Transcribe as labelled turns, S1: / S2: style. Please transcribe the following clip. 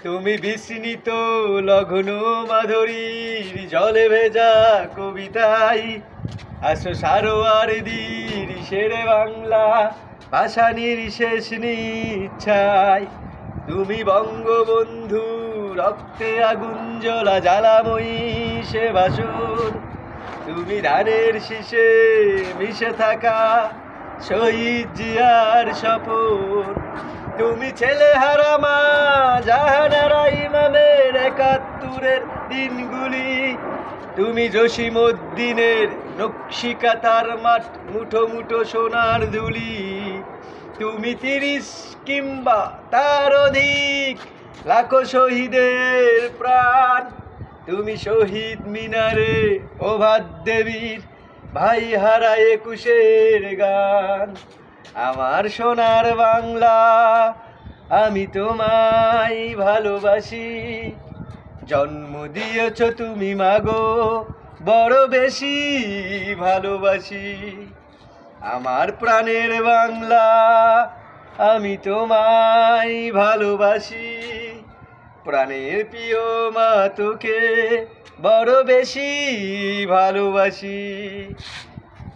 S1: তুমি বিস্মিত লগ্ন মাধুরীর জলে ভেজা কবিতাই আসো সারোয়ার দীর শেরে বাংলা ভাষা নির্শেষ নিচ্ছাই। তুমি বঙ্গবন্ধু রক্তে আগুন জ্বলা জ্বালাময়ী সে বাসন। তুমি ধানের শীষে মিশে থাকা শহীদ জিয়ার স্বপন। তুমি ছেলে হারামা জাহানারা ইমামের ৭১-এর দিনগুলি। তুমি জসিমউদ্দিনের নকশিকাতার মাঠ মুঠো মুঠো সোনার ধুলি। তুমি ৩০ কিংবা তার অধিক লাখো শহীদের প্রাণ। তুমি শহীদ মিনারে প্রভাত দেবীর ভাই হারা ২১-এর গান। আমার সোনার বাংলা আমি তোমায় ভালোবাসি। জন্ম দিয়েছ তুমি মাগো বড় বেশি ভালোবাসি। আমার প্রাণের বাংলা আমি তোমায় ভালোবাসি। প্রাণের প্রিয় মা তোকে বড় বেশি ভালোবাসি।